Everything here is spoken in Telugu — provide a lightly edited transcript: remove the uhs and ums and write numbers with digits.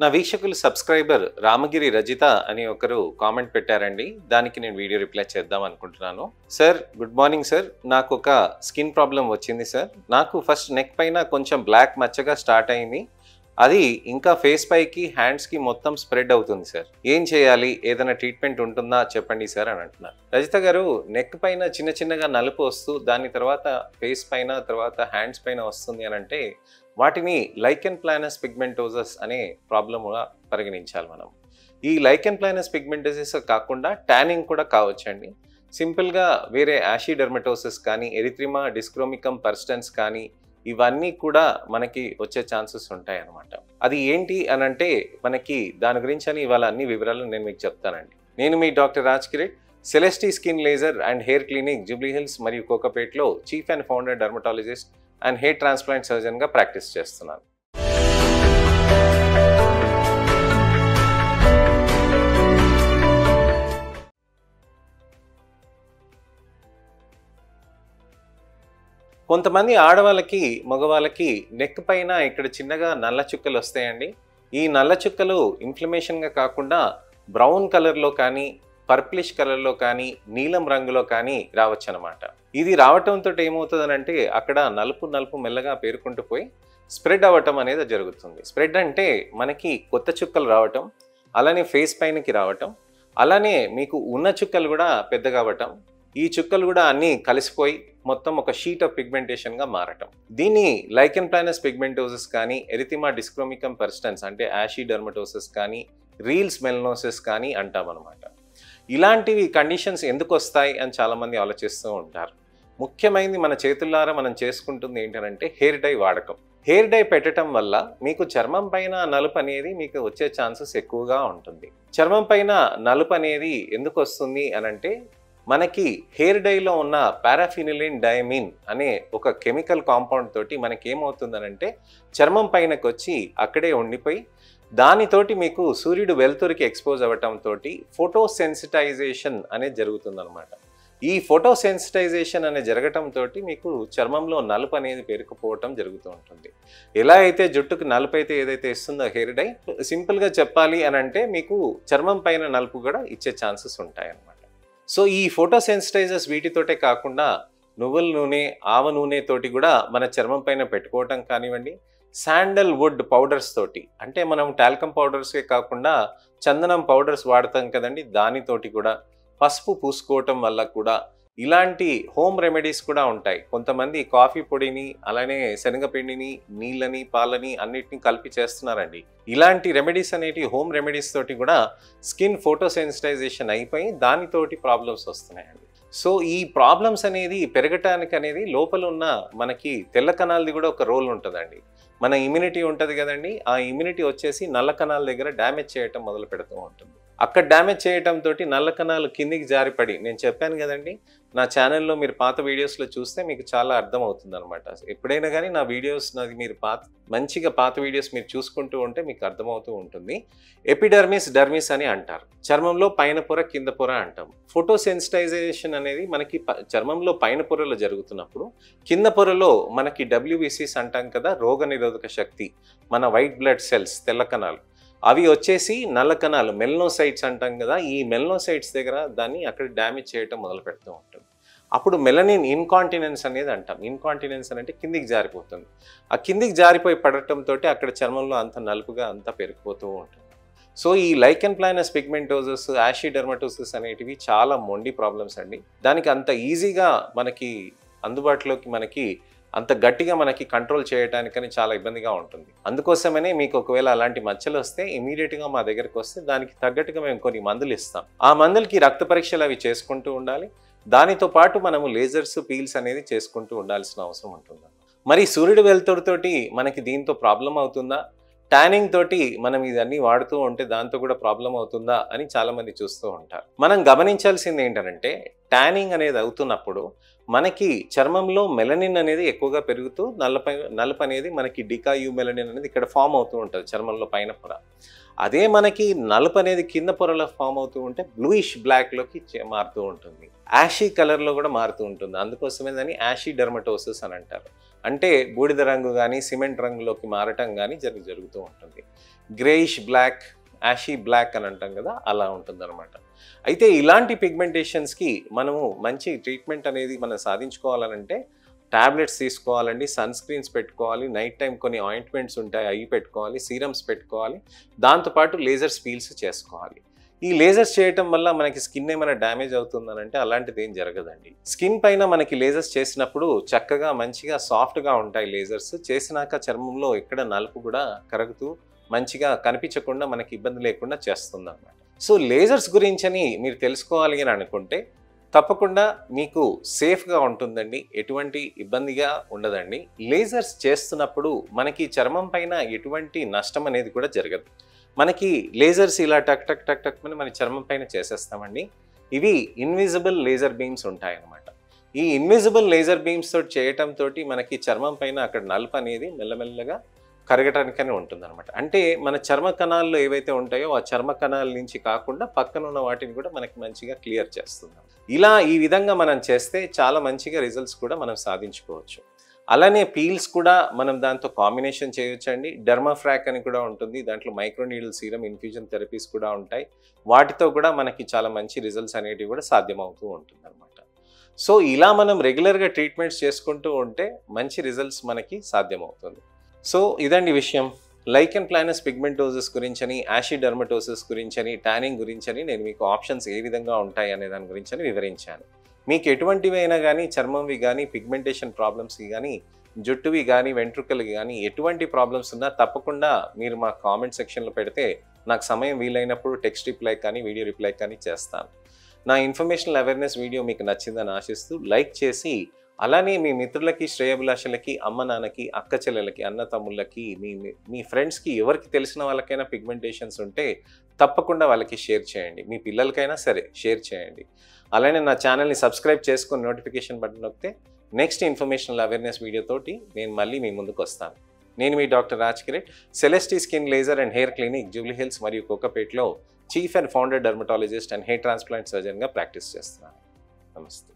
నా వీక్షకులు సబ్స్క్రైబర్ రామగిరి రజిత అని ఒకరు కామెంట్ పెట్టారండి. దానికి నేను వీడియో రిప్లై చేద్దాం అనుకుంటున్నాను. Sir good morning sir. నాకు ఒక స్కిన్ ప్రాబ్లం వచ్చింది సార్. నాకు ఫస్ట్ నెక్ పైన కొంచెం బ్లాక్ మచ్చగా స్టార్ట్ అయింది. అది ఇంకా ఫేస్ పైకి హ్యాండ్స్కి మొత్తం స్ప్రెడ్ అవుతుంది సార్. ఏం చేయాలి? ఏదైనా ట్రీట్మెంట్ ఉంటుందా చెప్పండి సార్ అని అంటున్నారు. రజిత గారు, నెక్ పైన చిన్న చిన్నగా నలుపు వస్తూ దాని తర్వాత ఫేస్ పైన తర్వాత హ్యాండ్స్ పైన వస్తుంది అని అంటే వాటిని లైకెన్ ప్లానస్ పిగ్మెంటోసస్ అనే ప్రాబ్లమ్గా పరిగణించాలి మనం. ఈ లైకెన్ ప్లానస్ పిగ్మెంటోసస్ కాకుండా ట్యానింగ్ కూడా కావచ్చండి. సింపుల్గా వేరే యాషిడర్మటోసిస్ కానీ ఎరిథ్రిమా డిస్క్రోమికం పర్స్టెన్స్ కానీ ఇవన్నీ కూడా మనకి వచ్చే ఛాన్సెస్ ఉంటాయి అన్నమాట. అది ఏంటి అని అంటే మనకి దాని గురించి అని ఇవాళ అన్ని వివరాలు నేను మీకు చెప్తానండి. నేను మీ doctor Raj Kireet, Celestee skin laser and hair clinic Jubilee Hills మరియు కోకాపేట్లో chief and founder dermatologist and hair transplant సర్జన్గా ప్రాక్టీస్ చేస్తున్నాను. కొంతమంది ఆడవాళ్ళకి మగవాళ్ళకి నెక్ పైన ఇక్కడ చిన్నగా నల్ల చుక్కలు వస్తాయండి. ఈ నల్ల చుక్కలు ఇన్ఫ్లమేషన్గా కాకుండా బ్రౌన్ కలర్లో కానీ పర్ప్లిష్ కలర్లో కానీ నీలం రంగులో కానీ రావచ్చు అనమాట. ఇది రావటంతో ఏమవుతుందనంటే అక్కడ నలుపు మెల్లగా పేరుకుంటూ పోయి స్ప్రెడ్ అవ్వటం అనేది జరుగుతుంది. స్ప్రెడ్ అంటే మనకి కొత్త చుక్కలు రావటం, అలానే ఫేస్ పైనకి రావటం, అలానే మీకు ఉన్న చుక్కలు కూడా పెద్దగా అవ్వటం, ఈ చుక్కలు కూడా అన్నీ కలిసిపోయి మొత్తం ఒక షీట్ ఆఫ్ పిగ్మెంటేషన్గా మారటం. దీన్ని లైకెన్ ప్లానస్ పిగ్మెంటోసిస్ కానీ ఎరిథిమా డిస్క్రోమికం పర్స్టెన్స్ అంటే యాషిడర్మటోసిస్ కానీ రీల్స్ మెలనోసిస్ కానీ అంటాం అనమాట. ఇలాంటివి కండిషన్స్ ఎందుకు వస్తాయి అని చాలామంది ఆలోచిస్తూ ఉంటారు. ముఖ్యమైనది మన చేతుల్లారా మనం చేసుకుంటుంది ఏంటంటే హెయిర్ డై వాడకం. హెయిర్ డై పెట్టడం వల్ల మీకు చర్మం పైన నలుపు అనేది మీకు వచ్చే ఛాన్సెస్ ఎక్కువగా ఉంటుంది. చర్మం పైన నలుపు అనేది ఎందుకు వస్తుంది అనంటే మనకి హెయిర్ డైలో ఉన్న పారాఫినిలిన్ డయమిన్ అనే ఒక కెమికల్ కాంపౌండ్ తోటి మనకి ఏమవుతుందనంటే చర్మం పైనకి వచ్చి అక్కడే ఉండిపోయి దానితోటి మీకు సూర్యుడు వెలుతురికి ఎక్స్పోజ్ అవ్వటంతో ఫోటోసెన్సిటైజేషన్ అనేది జరుగుతుందన్నమాట. ఈ ఫోటోసెన్సిటైజేషన్ అనేది జరగటంతో మీకు చర్మంలో నలుపు అనేది పేరుకుపోవటం జరుగుతూ ఉంటుంది. ఎలా అయితే జుట్టుకు నలుపు అయితే ఏదైతే ఇస్తుందో హెయిర్ డై, సింపుల్గా చెప్పాలి అని అంటే మీకు చర్మం పైన నలుపు కూడా ఇచ్చే ఛాన్సెస్ ఉంటాయి అన్నమాట. సో ఈ ఫోటోసెన్సిటైజర్స్ వీటితోటే కాకుండా నువ్వుల నూనె, ఆవ నూనె తోటి కూడా మన చర్మం పైన పెట్టుకోవటం కానివ్వండి, శాండల్ వుడ్ పౌడర్స్ తోటి అంటే మనం టాల్కమ్ పౌడర్సే కాకుండా చందనం పౌడర్స్ వాడతాం కదండి, దానితోటి కూడా పసుపు పూసుకోవటం వల్ల కూడా ఇలాంటి హోమ్ రెమెడీస్ కూడా ఉంటాయి. కొంతమంది కాఫీ పొడిని అలానే శనగపిండిని నీళ్ళని పాలని అన్నిటిని కలిపి చేస్తున్నారండి. ఇలాంటి రెమెడీస్ అనేటి హోమ్ రెమెడీస్ తోటి కూడా స్కిన్ ఫోటోసెన్సిటైజేషన్ అయిపోయి దానితోటి ప్రాబ్లమ్స్ వస్తున్నాయండి. సో ఈ ప్రాబ్లమ్స్ అనేది పెరగటానికి అనేది లోపల ఉన్న మనకి తెల్ల కణాలది కూడా ఒక రోల్ ఉంటుందండి. మన ఇమ్యూనిటీ ఉంటుంది కదండి, ఆ ఇమ్యూనిటీ వచ్చేసి నల్ల కణాల దగ్గర డ్యామేజ్ చేయటం మొదలు పెడుతూ ఉంటుంది. అక్కడ డ్యామేజ్ చేయటంతో నల్ల కణాలు కిందికి జారిపడి, నేను చెప్పాను కదండి నా ఛానల్లో మీరు పాత వీడియోస్లో చూస్తే మీకు చాలా అర్థమవుతుంది అనమాట. ఎప్పుడైనా కానీ నా వీడియోస్ నాది మీరు మంచిగా పాత వీడియోస్ మీరు చూసుకుంటూ ఉంటే మీకు అర్థమవుతూ ఉంటుంది. ఎపిడర్మిస్ డర్మిస్ అని అంటారు. చర్మంలో పైన పొర కింద పొర అంటాం. ఫోటోసెన్సిటైజేషన్ అనేది మనకి చర్మంలో పైన పొరలో జరుగుతున్నప్పుడు కింద పొరలో మనకి WBCs అంటాం కదా, రోగ నిరోధక శక్తి, మన వైట్ బ్లడ్ సెల్స్ తెల్ల కణాలు, అవి వచ్చేసి నల్ల కణాలు మెలనోసైట్స్ అంటాం కదా, ఈ మెలనోసైట్స్ దగ్గర దాన్ని అక్కడ డ్యామేజ్ చేయటం మొదలు పెడుతూ ఉంటుంది. అప్పుడు మెలనిన్ ఇన్కాంటినెన్స్ అనేది అంటాం. ఇన్కాంటినెన్స్ అంటే కిందికి జారిపోతుంది. ఆ కిందికి జారిపోయి పడటంతో అక్కడ చర్మంలో అంత నలుపుగా అంతా పెరిగిపోతూ ఉంటుంది. సో ఈ లైకెన్ ప్లానస్ పిగ్మెంటోసస్, యాషిడర్మటోసిస్ అనేటివి చాలా మొండి ప్రాబ్లమ్స్ అండి. దానికి అంత ఈజీగా మనకి అందుబాటులోకి మనకి అంత గట్టిగా మనకి కంట్రోల్ చేయడానికని చాలా ఇబ్బందిగా ఉంటుంది. అందుకోసమనే మీకు ఒకవేళ అలాంటి మచ్చలు వస్తే ఇమీడియట్గా మా దగ్గరకు వస్తే దానికి తగ్గట్టుగా మేము కొన్ని మందులు ఇస్తాం. ఆ మందులకి రక్త పరీక్షలు అవి చేసుకుంటూ ఉండాలి. దానితో పాటు మనము లేజర్స్, పీల్స్ అనేది చేసుకుంటూ ఉండాల్సిన అవసరం ఉంటుంది. మరి సూర్యుడు వెలుతురుతోటి మనకి దీంతో ప్రాబ్లం అవుతుందా, ట్యానింగ్ తోటి మనం ఇదన్నీ వాడుతూ ఉంటే దాంతో కూడా ప్రాబ్లం అవుతుందా అని చాలామంది చూస్తూ ఉంటారు. మనం గమనించాల్సింది ఏంటంటే ట్యానింగ్ అనేది అవుతున్నప్పుడు మనకి చర్మంలో మెలనిన్ అనేది ఎక్కువగా పెరుగుతూ నలుపు అనేది మనకి డికాయు మెలనిన్ అనేది ఇక్కడ ఫామ్ అవుతూ ఉంటుంది చర్మంలో పైన పొర. అదే మనకి నలుపు అనేది కింద పొరలో ఫామ్ అవుతూ ఉంటే బ్లూయిష్ బ్లాక్లోకి మారుతూ ఉంటుంది, యాషీ కలర్లో కూడా మారుతూ ఉంటుంది. అందుకోసమే దాన్ని యాషిడర్మటోసిస్ అని అంటారు. అంటే బూడిద రంగు కానీ సిమెంట్ రంగులోకి మారటం కానీ జరుగుతూ ఉంటుంది. గ్రేయిష్ బ్లాక్, యాషీ బ్లాక్ అని అంటాం కదా, అలా ఉంటుందన్నమాట. అయితే ఇలాంటి పిగ్మెంటేషన్స్కి మనము మంచి ట్రీట్మెంట్ అనేది మనం సాధించుకోవాలంటే టాబ్లెట్స్ తీసుకోవాలండి, సన్ స్క్రీన్స్ పెట్టుకోవాలి, నైట్ టైం కొన్ని ఆయింట్మెంట్స్ ఉంటాయి అవి పెట్టుకోవాలి, సీరమ్స్ పెట్టుకోవాలి, దాంతోపాటు లేజర్స్ పీల్స్ చేసుకోవాలి. ఈ లేజర్స్ చేయటం వల్ల మనకి స్కిన్ ఏమైనా డ్యామేజ్ అవుతుందనంటే అలాంటిది ఏం జరగదండి. స్కిన్ పైన మనకి లేజర్స్ చేసినప్పుడు చక్కగా మంచిగా సాఫ్ట్గా ఉంటాయి లేజర్స్. చేసినాక చర్మంలో ఎక్కడ నలుపు కూడా కరుగుతూ మంచిగా కనిపించకుండా మనకి ఇబ్బంది లేకుండా చేస్తుంది అన్నమాట. సో లేజర్స్ గురించని మీరు తెలుసుకోవాలి అని అనుకుంటే తప్పకుండా మీకు సేఫ్గా ఉంటుందండి, ఎటువంటి ఇబ్బందిగా ఉండదండి. లేజర్స్ చేస్తున్నప్పుడు మనకి చర్మం పైన ఎటువంటి నష్టం అనేది కూడా జరగదు. మనకి లేజర్స్ ఇలా టక్ టక్ టక్ టక్ అని మన చర్మం పైన చేసేస్తామండి. ఇవి ఇన్విజిబుల్ లేజర్ బీమ్స్ ఉంటాయన్నమాట. ఈ ఇన్విజిబుల్ లేజర్ బీమ్స్ తోటి చేయటంతో మనకి చర్మం పైన అక్కడ నలుపు అనేది మెల్లమెల్లగా కరగటానికనే ఉంటుందన్నమాట. అంటే మన చర్మ కణాల్లో ఏవైతే ఉంటాయో ఆ చర్మ కణాల నుంచి కాకుండా పక్కన ఉన్న వాటిని కూడా మనకి మంచిగా క్లియర్ చేస్తుంది. ఇలా ఈ విధంగా మనం చేస్తే చాలా మంచిగా రిజల్ట్స్ కూడా మనం సాధించుకోవచ్చు. అలానే పీల్స్ కూడా మనం దాంతో కాంబినేషన్ చేయొచ్చండి. డెర్మాఫ్రాక్ అని కూడా ఉంటుంది, దాంట్లో మైక్రోనీడల్ సీరం ఇన్ఫ్యూజన్ థెరపీస్ కూడా ఉంటాయి. వాటితో కూడా మనకి చాలా మంచి రిజల్ట్స్ అనేటివి కూడా సాధ్యమవుతూ ఉంటుంది అనమాట. సో ఇలా మనం రెగ్యులర్గా ట్రీట్మెంట్స్ చేసుకుంటూ ఉంటే మంచి రిజల్ట్స్ మనకి సాధ్యమవుతుంది. సో ఇదండి విషయం. లైకెన్ ప్లానస్ పిగ్మెంటోసిస్ గురించని, యాషీ డెర్మటోసిస్ గురించని, ట్యానింగ్ గురించని నేను మీకు ఆప్షన్స్ ఏ విధంగా ఉంటాయి అనే దాని గురించని వివరించాను. మీకు ఎటువంటివి అయినా కానీ చర్మంవి కానీ పిగ్మెంటేషన్ ప్రాబ్లమ్స్కి కానీ జుట్టువి కానీ వెంట్రుకలకి కానీ ఎటువంటి ప్రాబ్లమ్స్ ఉన్నా తప్పకుండా మీరు మా కామెంట్ సెక్షన్లో పెడితే నాకు సమయం వీలైనప్పుడు టెక్స్ట్ రిప్లై కానీ వీడియో రిప్లై కానీ చేస్తాను. నా ఇన్ఫర్మేషనల్ అవేర్నెస్ వీడియో మీకు నచ్చిందని ఆశిస్తూ లైక్ చేసి అలానే మీ మిత్రులకి, శ్రేయోభిలాషులకి, అమ్మ నాన్నకి, అక్క చెల్లెలకి, అన్న తమ్ముళ్ళకి, మీ ఫ్రెండ్స్కి ఎవరికి తెలిసిన వాళ్ళకైనా పిగ్మెంటేషన్స్ ఉంటే తప్పకుండా వాళ్ళకి షేర్ చేయండి. మీ పిల్లలకైనా సరే షేర్ చేయండి. అలానే నా ఛానల్ని సబ్స్క్రైబ్ చేసుకొని నోటిఫికేషన్ బటన్ నొక్కితే నెక్స్ట్ ఇన్ఫర్మేషనల్ అవేర్నెస్ వీడియోతోటి నేను మళ్ళీ మీ ముందుకు వస్తాను. నేను మీ doctor Raj Kireet, Celestee skin laser and hair clinic, Jubilee Hills మరియు కోకాపేట్లో chief and founder dermatologist and hair transplant సర్జన్గా ప్రాక్టీస్ చేస్తున్నాను. నమస్తే.